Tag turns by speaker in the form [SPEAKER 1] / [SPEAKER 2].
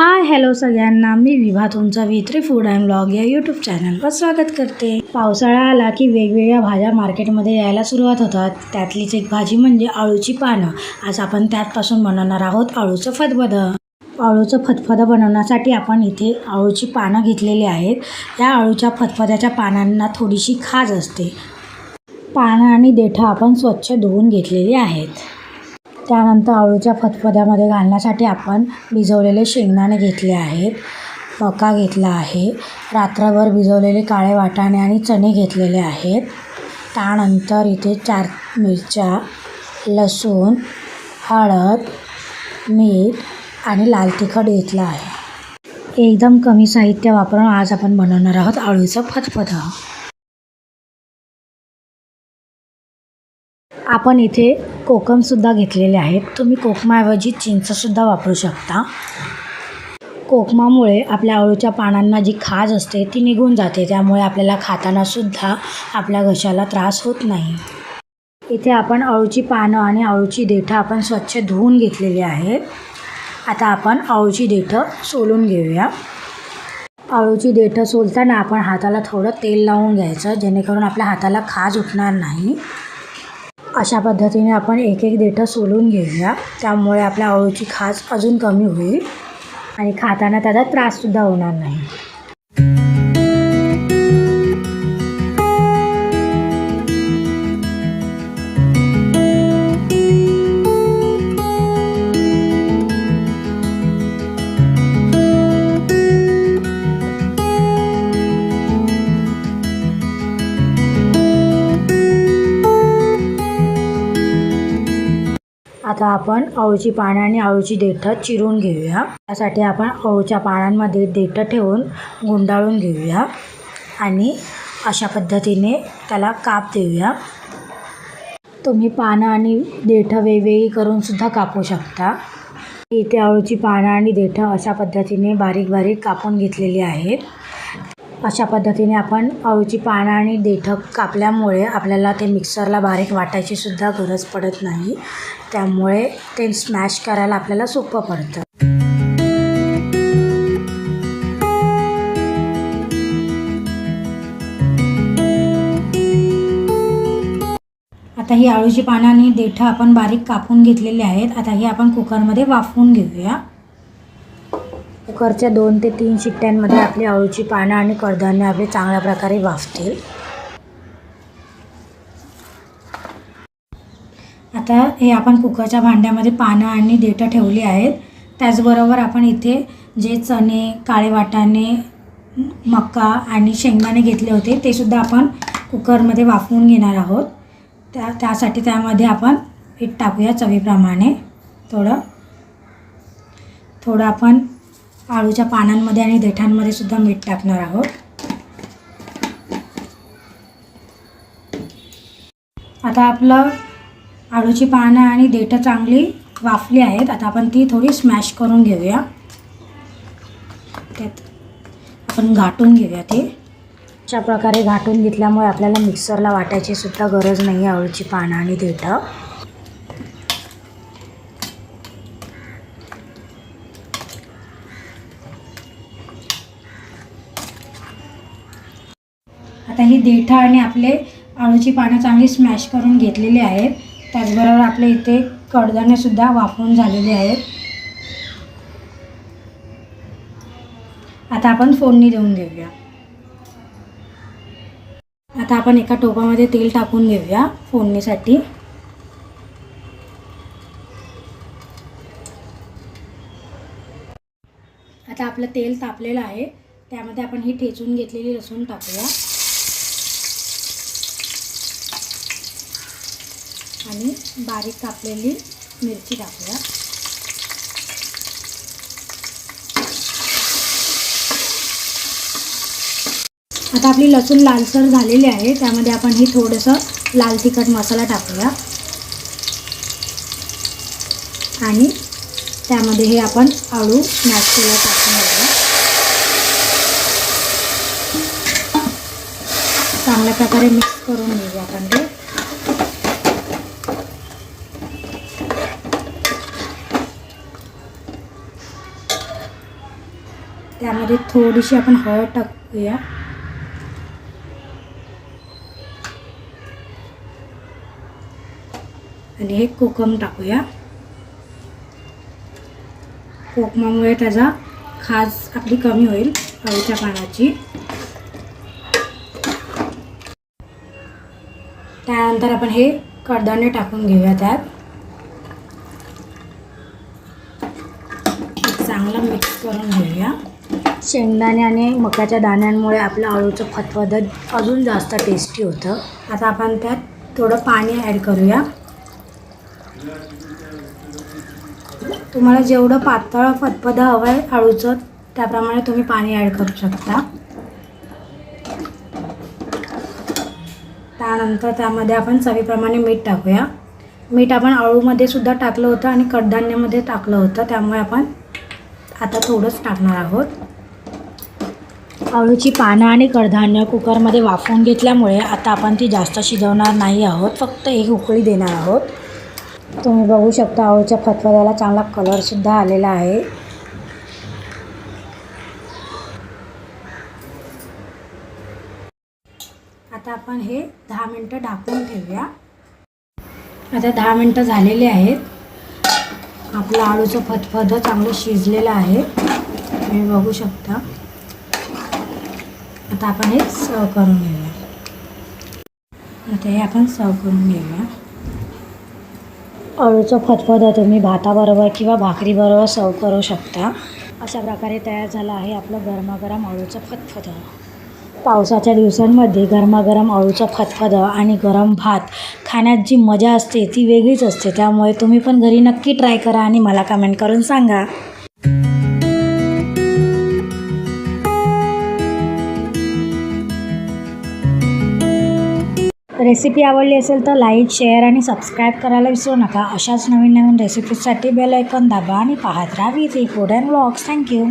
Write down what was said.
[SPEAKER 1] Hi hello सगळ्यांना, मी विभा तुमचा V3 food and blog या यूट्यूब चॅनलवर स्वागत करते. पावसाळा आला की वेगवेगळ्या भाज्या मार्केटमध्ये यायला सुरुवात होतात. त्यातलीच एक भाजी म्हणजे अळूची पानं. आज आपण त्यापासून बनवणार आहोत अळूचं फतफदं. अळूचं फतफदं बनवण्यासाठी आपण इथे अळूची पानं घेतलेली आहेत. या अळूच्या फतफद्याच्या पानांना थोडीशी खाज असते. पानं आणि देठं आपण स्वच्छ धुवून घेतलेली आहेत. त्यानंतर अळूच्या फतफद्यामध्ये घालण्यासाठी आपण भिजवलेले शेंगदाणे घेतले आहेत, मका घेतला आहे, रात्रभर भिजवलेले काळे वाटाणे आणि चणे घेतलेले आहेत. त्यानंतर इथे 4 मिरच्या, लसूण, हळद, मीठ आणि लाल तिखट घेतलं आहे. एकदम कमी साहित्य वापरून आज आपण बनवणार आहोत अळूचं फतफदं. आपण इथे कोकमसुद्धा घेतलेले आहेत. तुम्ही कोकमाऐवजी चिंचसुद्धा वापरू शकता. कोकमामुळे आपल्या अळूच्या पानांना जी खाज असते ती निघून जाते, त्यामुळे आपल्याला खातानासुद्धा आपल्या घशाला त्रास होत नाही. इथे आपण अळूची पानं आणि अळूची देठं आपण स्वच्छ धुवून घेतलेली आहेत. आता आपण अळूची देठं सोलून घेऊया. अळूची देठं सोलताना आपण हाताला थोडं तेल लावून घ्यायचं, जेणेकरून आपल्या हाताला खाज उठणार नाही. अशा पद्धतीने आपण एक एक देठं सोलून घेऊया. त्यामुळे आपल्या अळूची खाज अजून कमी होईल आणि खाताना त्याचा त्राससुद्धा होणार नाही. आता आपण अळूची पानं आणि अळूची देठं चिरून घेऊया. त्यासाठी आपण अळूच्या पानांमध्ये देठं ठेवून गुंडाळून घेऊया आणि अशा पद्धतीने त्याला काप देऊया. तुम्ही पानं आणि देठं वेगवेगळी करूनसुद्धा कापू शकता. इथे अळूची पानं आणि देठं अशा पद्धतीने बारीक बारीक कापून घेतलेली आहेत. अशा पद्धतीने आपण अळूची पानं आणि देठं कापल्यामुळे आपल्याला ते मिक्सरला बारीक वाटायची सुद्धा गरज पडत नाही. त्यामुळे ते स्मॅश करायला आपल्याला सोपं पडतं. आता ही अळूची पानं आणि देठं आपण बारीक कापून घेतलेली आहेत. आता ही आपण कुकरमध्ये वाफवून घेऊया. कुकरच्या 2 ते 3 शिट्ट्यांमध्ये आपली अळूची पानं आणि कडधान्य आपले चांगल्या प्रकारे वाफतील. आता हे आपण कुकरच्या भांड्यामध्ये पानं आणि देठं ठेवली आहेत. त्याचबरोबर आपण इथे जे चणे, काळे वाटाणे, मका आणि शेंगदाणे घेतले होते ते सुद्धा आपण कुकरमध्ये वाफवून घेणार आहोत. त्यासाठी त्यामध्ये आपण मीठ टाकूया चवीप्रमाणे. थोडं आपण अळूच्या पानांमध्ये आणि देठांमध्ये सुद्धा मीठ टाकणार आहोत. आता आपलं अळूची पानं आणि देठं चांगली वाफली आहेत. आता आपण ती थोडी स्मॅश करून घेऊया. त्यात आपण घाटून घेऊया ती. अशा प्रकारे घाटून घेतल्यामुळे आपल्याला मिक्सरला वाटायची सुद्धा गरज नाही आहे अळूची पानं आणि देठं. आता ही देठं आणि आपले अळूची पानं चांगली स्मॅश करून घेतलेली आहेत. त्याचबरोबर आपले इथे कडधान्यसुद्धा वाफवून झालेले आहेत. आता आपण फोडणी देऊन घेऊया. आता आपण एका टोपामध्ये तेल टाकून घेऊया फोडणीसाठी. आता आपलं तेल तापलेलं आहे. त्यामध्ये आपण ही ठेचून घेतलेली लसूण टाकूया आणि बारीक कापलेली मिरची टाकूया. आता आपली लसूण लालसर झालेली आहे. त्यामध्ये आपण ही थोडंसं लाल तिखट मसाला टाकूया आणि त्यामध्ये हे आपण अळू स्मॅश केलेलं टाकून घेऊया. चांगल्या प्रकारे मिक्स करून घेऊया आपण ते. त्यामध्ये थोडीशी आपण हळद टाकूया. आणि हे कोकम टाकूया. कोकमामुळे त्याचा खास आपली कमी होईल अळूच्या पानाची. त्यानंतर आपण हे कडधान्य टाकून घेऊया. त्यात चांगलं मिक्स करून घेऊया. शेंगदाणे आणि मक्याच्या दाण्यांमुळे आपलं अळूचं फतफद अजून जास्त टेस्टी होतं. आता आपण त्यात थोडं पाणी ॲड करूया. तुम्हाला जेवढं पातळ फतफद हवं आहे अळूचं त्याप्रमाणे तुम्ही पाणी ॲड करू शकता. त्यानंतर त्यामध्ये आपण चवीप्रमाणे मीठ टाकूया. मीठ आपण अळूमध्ये सुद्धा टाकलं होतं आणि कडधान्यामध्ये टाकलं होतं, त्यामुळे आपण आता थोडंच टाकणार आहोत. अळूची पानं आणि कडधान्य कुकरमध्ये वाफवून घेतल्यामुळे आता आपण ती जास्त शिजवणार नाही आहोत, फक्त एक उकळी देणार आहोत. तुम्ही बघू शकता अळूच्या फतफद्याला चांगला कलरसुद्धा आलेला आहे. आता आपण हे 10 मिनटं ढाकून ठेवूया. आता 10 मिनटं झालेले आहेत. आपलं अळूचं फतफद चांगलं शिजलेलं आहे, तुम्ही बघू शकता. आता आपण हे सर्व करून घेऊया. आता हे आपण सर्व करून घेऊया. अळूचं फतफद तुम्ही भाताबरोबर किंवा भाकरीबरोबर सर्व करू शकता. अशा प्रकारे तयार झालं आहे आपलं गरमागरम अळूचं फतफद. पावसाच्या दिवसांमध्ये गरमागरम अळूचं फतफद आणि गरम भात खाण्यात जी मजा असते ती वेगळीच असते. त्यामुळे तुम्ही पण घरी नक्की ट्राय करा आणि मला कमेंट करून सांगा. रेसिपी आवडली असेल तर लाईक, शेअर आणि सबस्क्राईब करायला विसरू नका. अशाच नवीन रेसिपीसाठी बेल आयकॉन दाबा आणि पाहत राहा वीथी फूड अँड व्लॉग्स. थँक्यू.